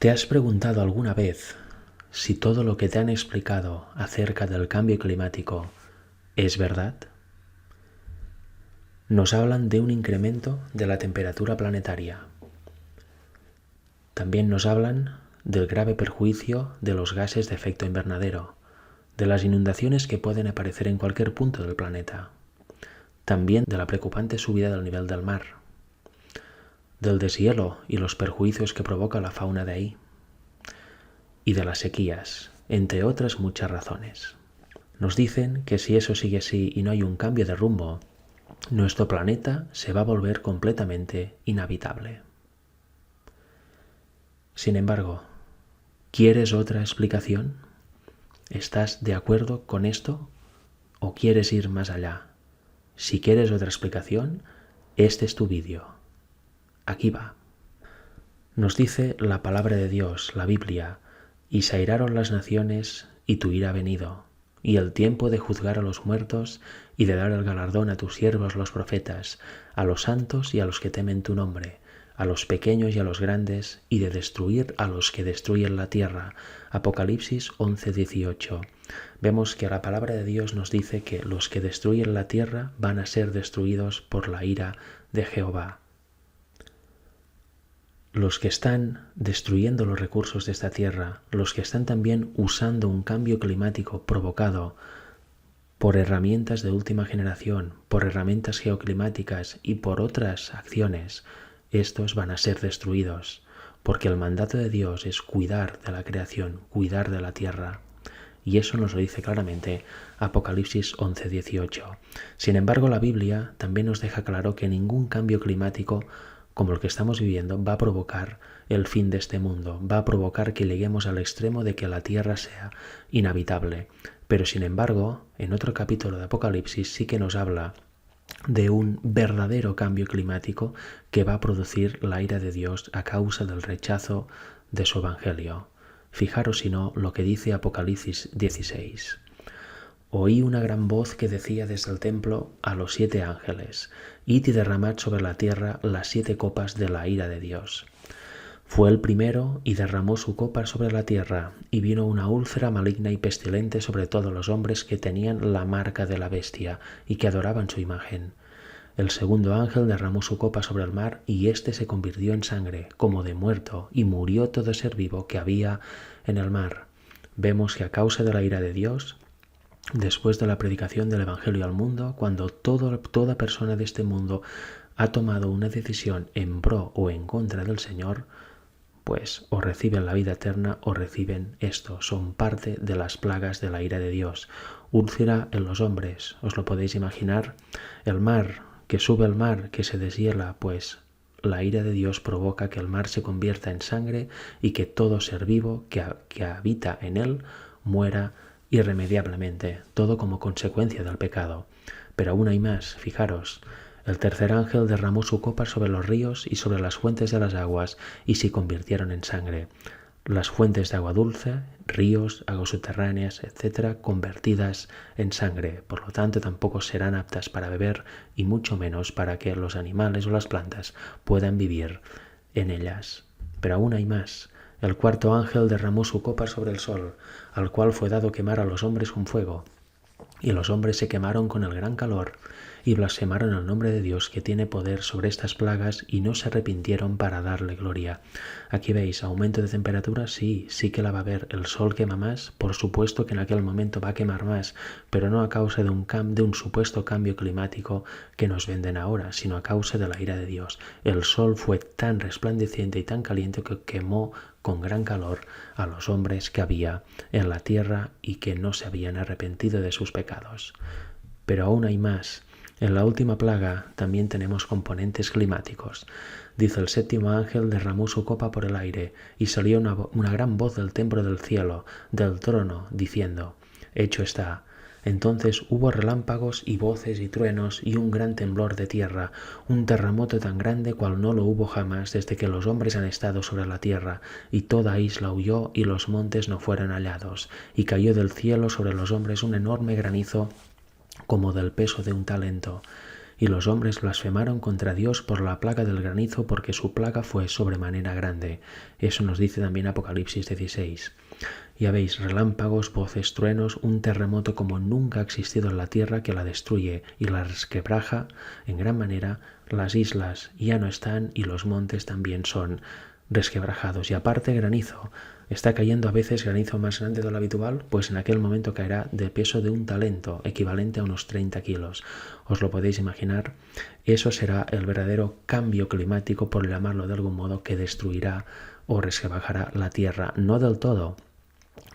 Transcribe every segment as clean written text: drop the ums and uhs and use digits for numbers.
¿Te has preguntado alguna vez si todo lo que te han explicado acerca del cambio climático es verdad? Nos hablan de un incremento de la temperatura planetaria. También nos hablan del grave perjuicio de los gases de efecto invernadero, de las inundaciones que pueden aparecer en cualquier punto del planeta, también de la preocupante subida del nivel del mar, del deshielo y los perjuicios que provoca la fauna de ahí, y de las sequías, entre otras muchas razones. Nos dicen que si eso sigue así y no hay un cambio de rumbo, nuestro planeta se va a volver completamente inhabitable. Sin embargo, ¿quieres otra explicación? ¿Estás de acuerdo con esto o quieres ir más allá? Si quieres otra explicación, este es tu vídeo. Aquí va. Nos dice la palabra de Dios, la Biblia: y se airaron las naciones, y tu ira ha venido, y el tiempo de juzgar a los muertos, y de dar el galardón a tus siervos los profetas, a los santos y a los que temen tu nombre, a los pequeños y a los grandes, y de destruir a los que destruyen la tierra. Apocalipsis 11:18. Vemos que la palabra de Dios nos dice que los que destruyen la tierra van a ser destruidos por la ira de Jehová. Los que están destruyendo los recursos de esta tierra, los que están también usando un cambio climático provocado por herramientas de última generación, por herramientas geoclimáticas y por otras acciones, estos van a ser destruidos, porque el mandato de Dios es cuidar de la creación, cuidar de la tierra. Y eso nos lo dice claramente Apocalipsis 11:18. Sin embargo, la Biblia también nos deja claro que ningún cambio climático como el que estamos viviendo va a provocar el fin de este mundo, va a provocar que lleguemos al extremo de que la tierra sea inhabitable. Pero sin embargo, en otro capítulo de Apocalipsis sí que nos habla de un verdadero cambio climático que va a producir la ira de Dios a causa del rechazo de su evangelio. Fijaros si no lo que dice Apocalipsis 16. Oí una gran voz que decía desde el templo a los 7 ángeles: id y derramad sobre la tierra las 7 copas de la ira de Dios. Fue el primero y derramó su copa sobre la tierra, y vino una úlcera maligna y pestilente sobre todos los hombres que tenían la marca de la bestia y que adoraban su imagen. El segundo ángel derramó su copa sobre el mar, y éste se convirtió en sangre, como de muerto, y murió todo ser vivo que había en el mar. Vemos que a causa de la ira de Dios, después de la predicación del Evangelio al mundo, cuando toda persona de este mundo ha tomado una decisión en pro o en contra del Señor, pues o reciben la vida eterna o reciben esto. Son parte de las plagas de la ira de Dios. Úlcera en los hombres, ¿os lo podéis imaginar? El mar, que sube el mar, que se deshiela, pues la ira de Dios provoca que el mar se convierta en sangre y que todo ser vivo que habita en él muera irremediablemente, todo como consecuencia del pecado. Pero aún hay más, fijaros. El tercer ángel derramó su copa sobre los ríos y sobre las fuentes de las aguas, y se convirtieron en sangre. Las fuentes de agua dulce, ríos, aguas subterráneas, etc., convertidas en sangre. Por lo tanto, tampoco serán aptas para beber, y mucho menos para que los animales o las plantas puedan vivir en ellas. Pero aún hay más. El cuarto ángel derramó su copa sobre el sol, al cual fue dado quemar a los hombres con fuego. Y los hombres se quemaron con el gran calor y blasfemaron el nombre de Dios, que tiene poder sobre estas plagas, y no se arrepintieron para darle gloria. Aquí veis, aumento de temperatura, sí que la va a haber. El sol quema más, por supuesto que en aquel momento va a quemar más, pero no a causa de un supuesto cambio climático que nos venden ahora, sino a causa de la ira de Dios. El sol fue tan resplandeciente y tan caliente que quemó con gran calor a los hombres que había en la tierra y que no se habían arrepentido de sus pecados. Pero aún hay más. En la última plaga también tenemos componentes climáticos. Dice: el séptimo ángel derramó su copa por el aire, y salió una gran voz del templo del cielo, del trono, diciendo: hecho está. Entonces hubo relámpagos y voces y truenos y un gran temblor de tierra, un terremoto tan grande cual no lo hubo jamás desde que los hombres han estado sobre la tierra, y toda isla huyó y los montes no fueron hallados, y cayó del cielo sobre los hombres un enorme granizo como del peso de un talento. y los hombres blasfemaron contra Dios por la plaga del granizo, porque su plaga fue sobremanera grande. Eso nos dice también Apocalipsis 16. Ya veis, relámpagos, voces, truenos, un terremoto como nunca ha existido en la tierra que la destruye y la resquebraja en gran manera. Las islas ya no están y los montes también son resquebrajados. Y aparte granizo. Está cayendo a veces granizo más grande de lo habitual, pues en aquel momento caerá de peso de un talento, equivalente a unos 30 kilos. ¿Os lo podéis imaginar? Eso será el verdadero cambio climático, por llamarlo de algún modo, que destruirá o resquebrajará la tierra. No del todo,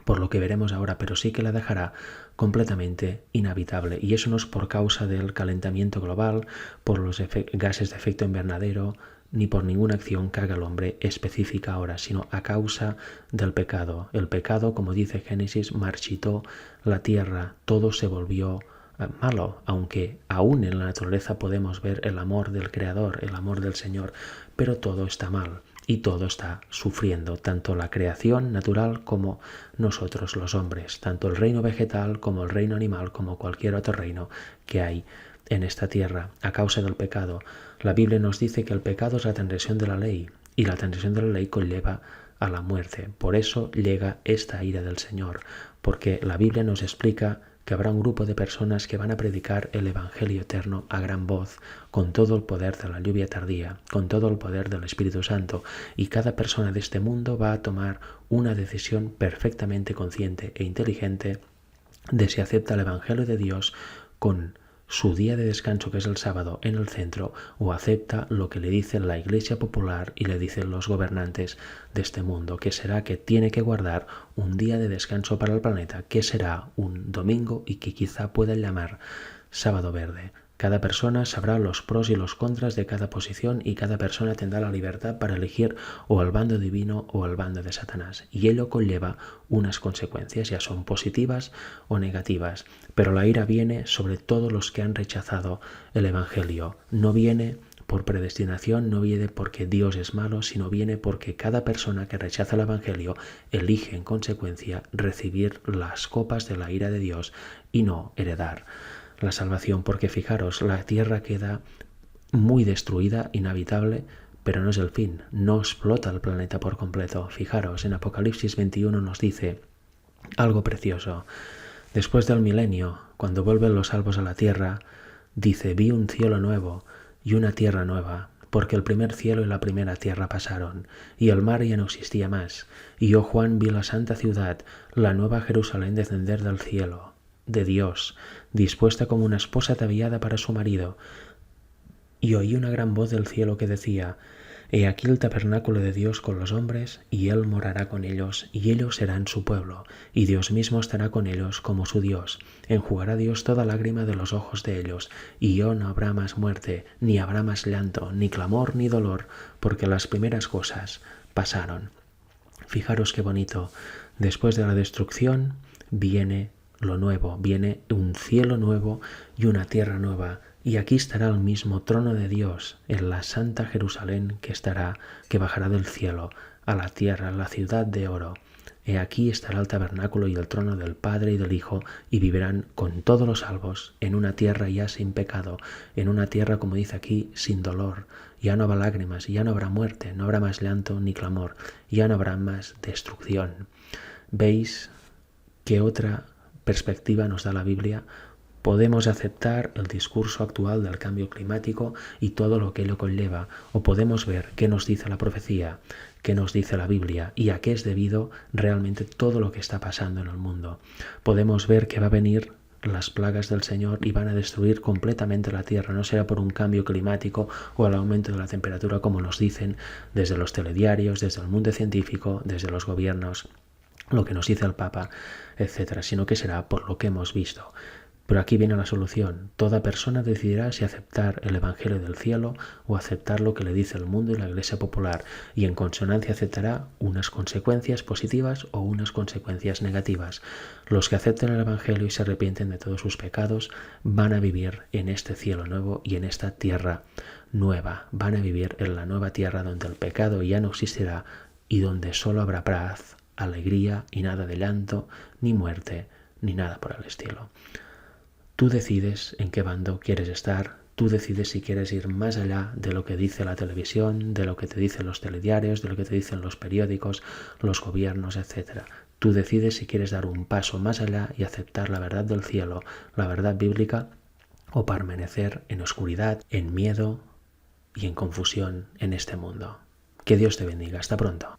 por lo que veremos ahora, pero sí que la dejará completamente inhabitable. Y eso no es por causa del calentamiento global, por los gases de efecto invernadero, ni por ninguna acción que haga el hombre específica ahora, sino a causa del pecado. El pecado, como dice Génesis, marchitó la tierra, todo se volvió malo, aunque aún en la naturaleza podemos ver el amor del Creador, el amor del Señor, pero todo está mal. Y todo está sufriendo, tanto la creación natural como nosotros los hombres, tanto el reino vegetal como el reino animal, como cualquier otro reino que hay en esta tierra a causa del pecado. La Biblia nos dice que el pecado es la transgresión de la ley y la transgresión de la ley conlleva a la muerte. Por eso llega esta ira del Señor, porque la Biblia nos explica que habrá un grupo de personas que van a predicar el Evangelio eterno a gran voz, con todo el poder de la lluvia tardía, con todo el poder del Espíritu Santo, y cada persona de este mundo va a tomar una decisión perfectamente consciente e inteligente de si acepta el Evangelio de Dios con su día de descanso, que es el sábado, en el centro, o acepta lo que le dice la Iglesia popular y le dicen los gobernantes de este mundo, que será que tiene que guardar un día de descanso para el planeta, que será un domingo y que quizá puedan llamar sábado verde. Cada persona sabrá los pros y los contras de cada posición y cada persona tendrá la libertad para elegir o al bando divino o al bando de Satanás. Y ello conlleva unas consecuencias, ya son positivas o negativas. Pero la ira viene sobre todos los que han rechazado el Evangelio. No viene por predestinación, no viene porque Dios es malo, sino viene porque cada persona que rechaza el Evangelio elige en consecuencia recibir las copas de la ira de Dios y no heredar la salvación, porque fijaros, la tierra queda muy destruida, inhabitable, pero no es el fin, no explota el planeta por completo. Fijaros, en Apocalipsis 21 nos dice algo precioso. Después del milenio, cuando vuelven los salvos a la tierra, dice: vi un cielo nuevo y una tierra nueva, porque el primer cielo y la primera tierra pasaron, y el mar ya no existía más. Y yo, Juan, vi la santa ciudad, la nueva Jerusalén, descender del cielo de Dios, dispuesta como una esposa ataviada para su marido. Y oí una gran voz del cielo que decía: he aquí el tabernáculo de Dios con los hombres, y Él morará con ellos, y ellos serán su pueblo, y Dios mismo estará con ellos como su Dios. Enjugará Dios toda lágrima de los ojos de ellos, y ya no habrá más muerte, ni habrá más llanto, ni clamor, ni dolor, porque las primeras cosas pasaron. Fijaros qué bonito. Después de la destrucción viene lo nuevo, viene un cielo nuevo y una tierra nueva, y aquí estará el mismo trono de Dios en la santa Jerusalén que bajará del cielo a la tierra, la ciudad de oro. He aquí estará el tabernáculo y el trono del Padre y del Hijo, y vivirán con todos los salvos en una tierra ya sin pecado, en una tierra, como dice aquí, sin dolor. Ya no habrá lágrimas, ya no habrá muerte, no habrá más llanto ni clamor, ya no habrá más destrucción. ¿Veis qué otra perspectiva nos da la Biblia? Podemos aceptar el discurso actual del cambio climático y todo lo que ello conlleva, o podemos ver qué nos dice la profecía, qué nos dice la Biblia y a qué es debido realmente todo lo que está pasando en el mundo. Podemos ver que va a venir las plagas del Señor y van a destruir completamente la tierra. No será por un cambio climático o el aumento de la temperatura, como nos dicen desde los telediarios, desde el mundo científico, desde los gobiernos, lo que nos dice el Papa, etcétera, sino que será por lo que hemos visto. Pero aquí viene la solución. Toda persona decidirá si aceptar el Evangelio del cielo o aceptar lo que le dice el mundo y la Iglesia popular, y en consonancia aceptará unas consecuencias positivas o unas consecuencias negativas. Los que acepten el Evangelio y se arrepienten de todos sus pecados van a vivir en este cielo nuevo y en esta tierra nueva. Van a vivir en la nueva tierra donde el pecado ya no existirá y donde solo habrá paz, alegría y nada de llanto, ni muerte, ni nada por el estilo. Tú decides en qué bando quieres estar, Tú decides si quieres ir más allá de lo que dice la televisión, de lo que te dicen los telediarios, de lo que te dicen los periódicos, los gobiernos, etc. Tú decides si quieres dar un paso más allá y aceptar la verdad del cielo, la verdad bíblica, o permanecer en oscuridad, en miedo y en confusión en este mundo. Que Dios te bendiga. Hasta pronto.